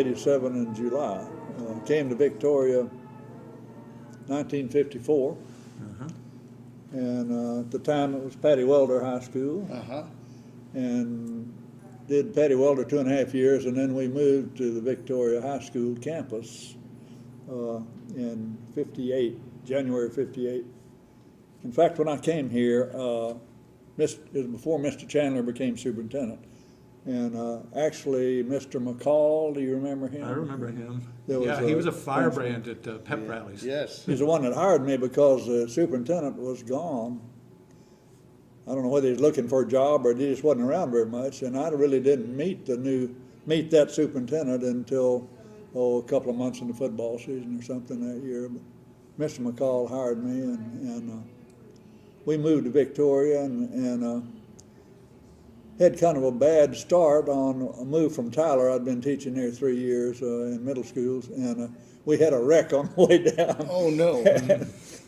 1987 in July. Came to Victoria 1954. And at the time it was Patty Welder High School. And did Patty Welder 2.5 years, and then we moved to the Victoria High School campus in January 58. In fact, when I came here, it was before Mr. Chandler became superintendent. And actually, Mr. McCall, do you remember him? I remember him. He was a firebrand at pep rallies. Yes. He's the one that hired me because the superintendent was gone. I don't know whether he was looking for a job or he just wasn't around very much. And I really didn't meet that superintendent until a couple of months in the football season or something that year. But Mr. McCall hired me, and we moved to Victoria and had kind of a bad start on a move from Tyler. I'd been teaching there 3 years in middle schools, and we had a wreck on the way down. Oh, no.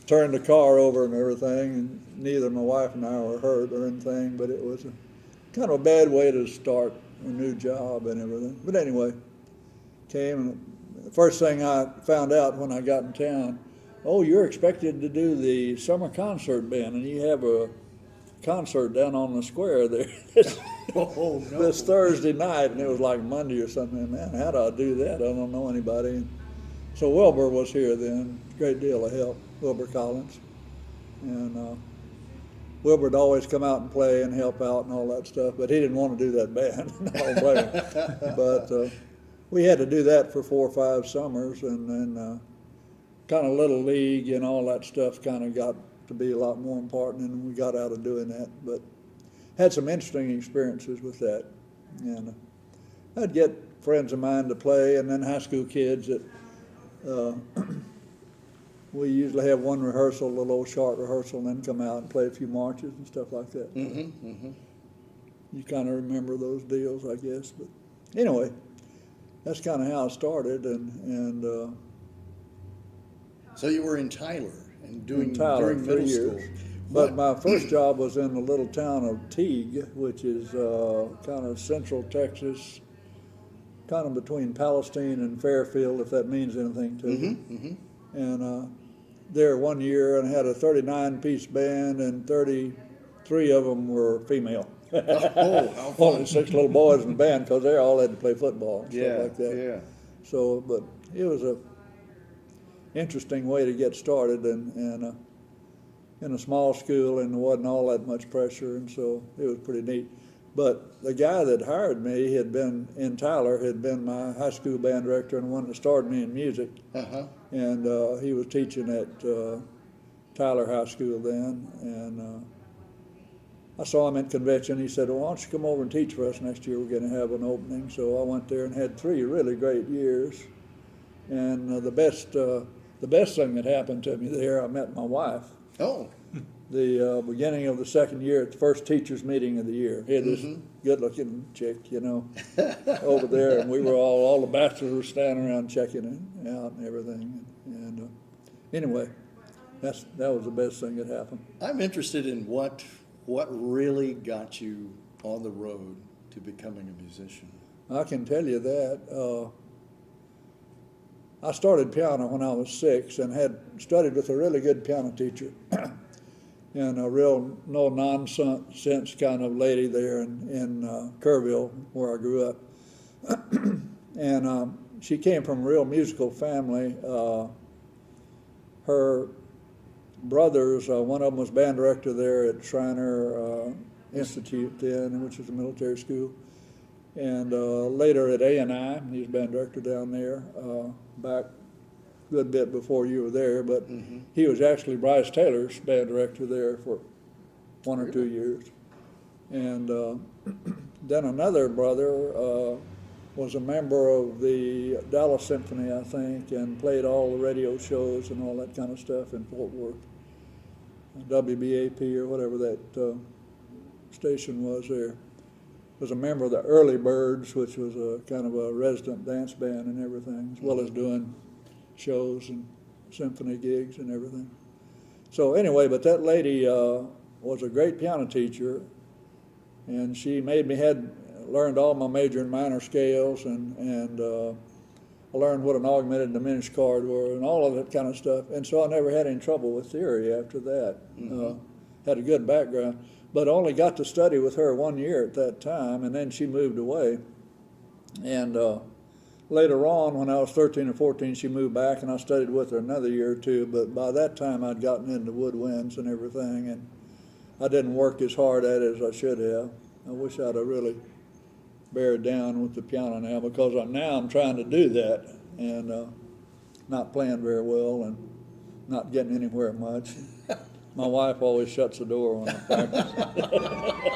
Turned the car over and everything, and neither my wife and I were hurt or anything, but it was kind of a bad way to start a new job and everything. But anyway, came, and the first thing I found out when I got in town, oh, you're expected to do the summer concert band, and you have a concert down on the square there Oh, no. this Thursday night, and it was like Monday or something. Man, how do I do that? I don't know anybody. And so Wilbur was here then, great deal of help, Wilbur Collins. And Wilbur would always come out and play and help out and all that stuff, but he didn't want to do that band. I don't blame him. But we had to do that for 4 or 5 summers, and then kind of Little League and all that stuff kind of got to be a lot more important, and we got out of doing that. But had some interesting experiences with that. And I'd get friends of mine to play, and then high school kids that we usually have one rehearsal, a little old short rehearsal, and then come out and play a few marches and stuff like that. You kind of remember those deals, I guess. But anyway, that's kind of how I started. And So you were in Tyler and in Tyler during 3 middle years. school. But my first job was in the little town of Teague, which is kind of central Texas, kind of between Palestine and Fairfield, if that means anything to you. And there 1 year, and had a 39-piece band, and 33 of them were female. Oh, how fun. Only 6 little boys in the band, because they all had to play football and stuff like that. Yeah. So, but it was a interesting way to get started, and in a small school, and there wasn't all that much pressure, and so it was pretty neat. But the guy that hired me had been in Tyler, had been my high school band director and the one that started me in music. And he was teaching at Tyler High School then, and I saw him at convention. He said, well, why don't you come over and teach for us next year? We're going to have an opening. So I went there and had 3 really great years. And the best thing that happened to me there, I met my wife. Oh. The beginning of the second year at the first teachers meeting of the year. He had this good-looking chick, over there, and we were all the bachelors were standing around checking it out and everything. And anyway, that was the best thing that happened. I'm interested in what really got you on the road to becoming a musician. I can tell you that. I started piano when I was 6 and had studied with a really good piano teacher and a real no-nonsense kind of lady there in Kerrville, where I grew up. And she came from a real musical family. Her brothers, one of them was band director there at Shriner Institute then, which was a military school. And later at A&I, he was band director down there, back a good bit before you were there, but he was actually Bryce Taylor's band director there for 1 or 2 years. And then another brother was a member of the Dallas Symphony, I think, and played all the radio shows and all that kind of stuff in Fort Worth, WBAP or whatever that station was there. Was a member of the Early Birds, which was a kind of a resident dance band and everything, as well as doing shows and symphony gigs and everything. So anyway, but that lady was a great piano teacher, and she made me learned all my major and minor scales, and I learned what an augmented and diminished chord were and all of that kind of stuff. And so I never had any trouble with theory after that. Had a good background, but only got to study with her 1 year at that time, and then she moved away. And later on, when I was 13 or 14, she moved back, and I studied with her another year or two. But by that time, I'd gotten into woodwinds and everything, and I didn't work as hard at it as I should have. I wish I'd have really bear down with the piano now, because now I'm trying to do that and not playing very well and not getting anywhere much. My wife always shuts the door when I practice.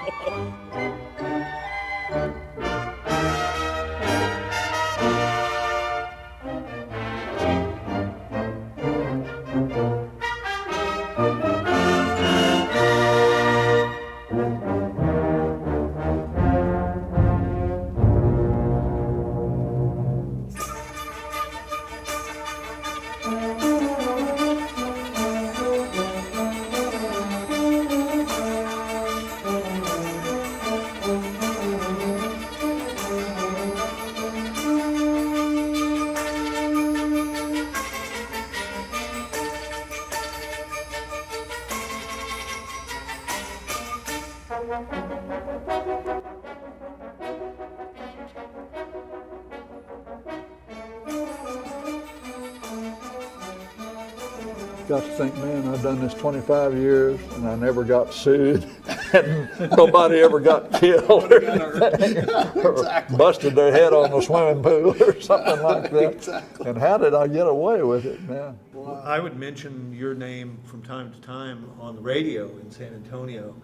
Got to think, man, I've done this 25 years and I never got sued. And nobody ever got killed or anything, or busted their head on the swimming pool or something like that. Exactly. And how did I get away with it, man? Well, I would mention your name from time to time on the radio in San Antonio,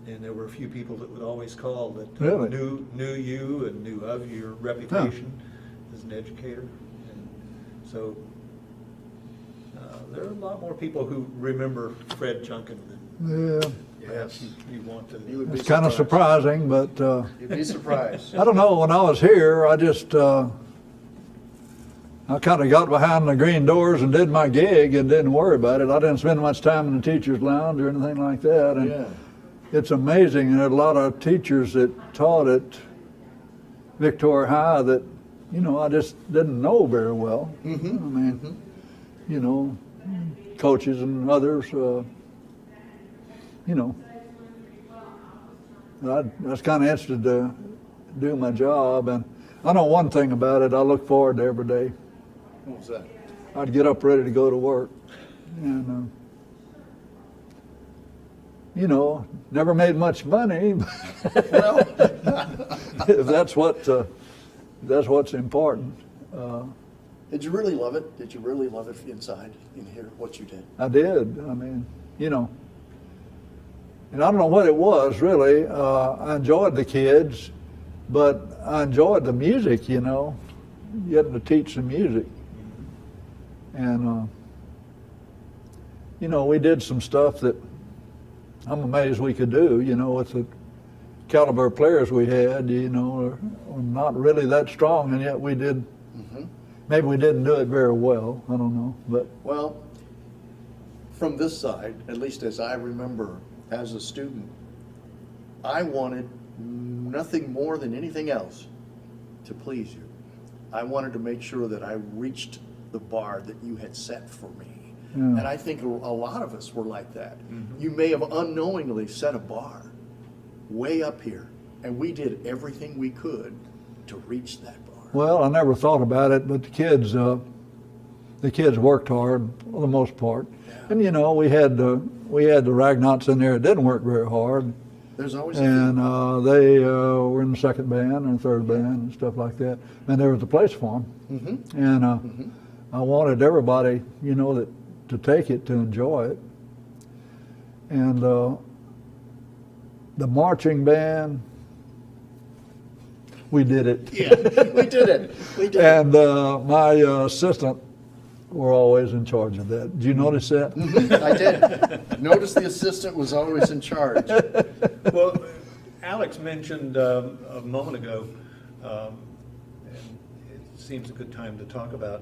and there were a few people that would always call that Really? knew you and knew of your reputation as an educator. And so there are a lot more people who remember Fred Junkin than Yeah, Yes. you want to. You would be it's kind of surprising, but You'd be surprised. I don't know, when I was here, I just, I kind of got behind the green doors and did my gig and didn't worry about it. I didn't spend much time in the teacher's lounge or anything like that. And Yeah. it's amazing, and there are a lot of teachers that taught at Victoria High that, you know, I just didn't know very well. I mean, you know, coaches and others, you know. I was kind of interested to do my job, and I know one thing about it, I look forward to every day. What was that? I'd get up ready to go to work, and you know, never made much money. Well, If that's what's important. did you really love it? Did you really love it inside in here, what you did? I did. I mean, you know, and I don't know what it was really. I enjoyed the kids, but I enjoyed the music, you know, getting to teach the music. And, you know, we did some stuff that I'm amazed we could do, you know, with the caliber of players we had, you know, are not really that strong, and yet we did. Maybe we didn't do it very well, I don't know, but Well, from this side, at least as I remember as a student, I wanted nothing more than anything else to please you. I wanted to make sure that I reached the bar that you had set for me. Yeah. And I think a lot of us were like that. You may have unknowingly set a bar way up here, and we did everything we could to reach that bar. well, I never thought about it, but the kids worked hard for the most part. And you know, we had the Ragnauts in there that didn't work very hard, There's always a and they were in the second band and third band and stuff like that. And there was a place for them. And I wanted everybody, you know, to take it, to enjoy it. And the marching band, we did it. Yeah, we did it. We did it. And my assistant were always in charge of that. Did you notice that? I did. Notice the assistant was always in charge. Well, Alex mentioned a moment ago, and it seems a good time to talk about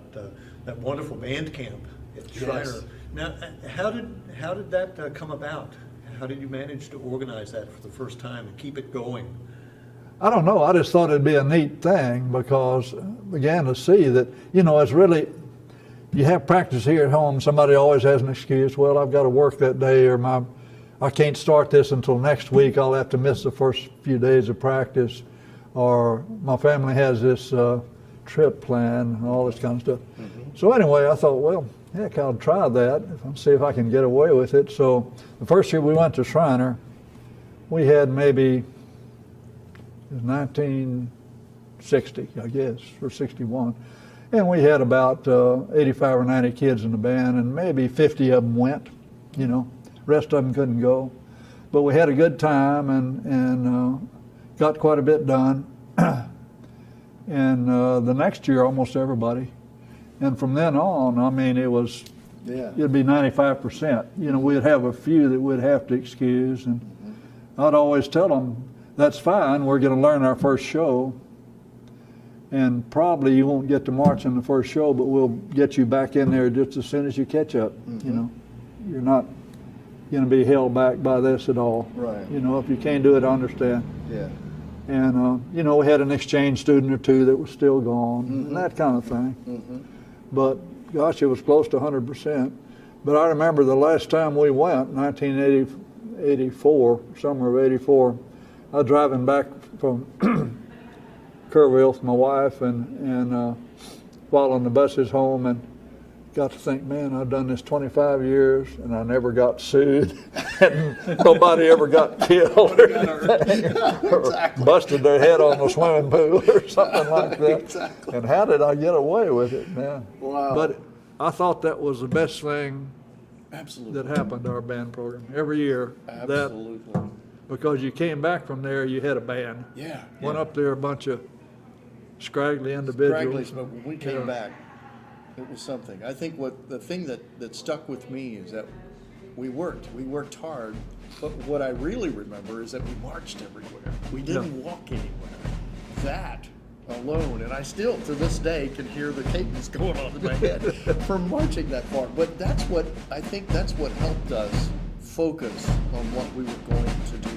that wonderful band camp at Schreiner. Yes. Now, how did that come about? How did you manage to organize that for the first time and keep it going? I don't know, I just thought it'd be a neat thing because I began to see that, you know, it's really, you have practice here at home, somebody always has an excuse, well, I've got to work that day, or I can't start this until next week, I'll have to miss the first few days of practice, or my family has this trip planned, and all this kind of stuff. So anyway, I thought, well, heck, I'll try that and see if I can get away with it. So the first year we went to Shriner, we had maybe, it was 1960, I guess, or 61. And we had about 85 or 90 kids in the band, and maybe 50 of them went, you know. Rest of them couldn't go. But we had a good time and got quite a bit done. And the next year, almost everybody. And from then on, I mean, it was, it'd be 95%. You know, we'd have a few that we'd have to excuse. And I'd always tell them, that's fine, we're going to learn our first show. And probably you won't get to march in the first show, but we'll get you back in there just as soon as you catch up. You know, you're not going to be held back by this at all. Right. You know, if you can't do it, I understand. Yeah. And, you know, we had an exchange student or two that was still gone, and that kind of thing. But, gosh, it was close to 100%. But I remember the last time we went, 1984, summer of 84, I was driving back from Kerrville with my wife and following the buses home, and got to think, man, I've done this 25 years and I never got sued and nobody ever got killed or anything, or busted their head on the swimming pool or something like that. Exactly. And how did I get away with it, man? Wow. But I thought that was the best thing Absolutely. that happened to our band program every year. Absolutely. Because you came back from there, you had a band. Yeah. Went up there, a bunch of scraggly individuals. Scragglies, but when we came back, it was something. I think the thing that stuck with me is that we worked hard, but what I really remember is that we marched everywhere. We didn't walk anywhere. That alone, and I still to this day can hear the cadence going on in my head from marching that far. But I think that's what helped us focus on what we were going to do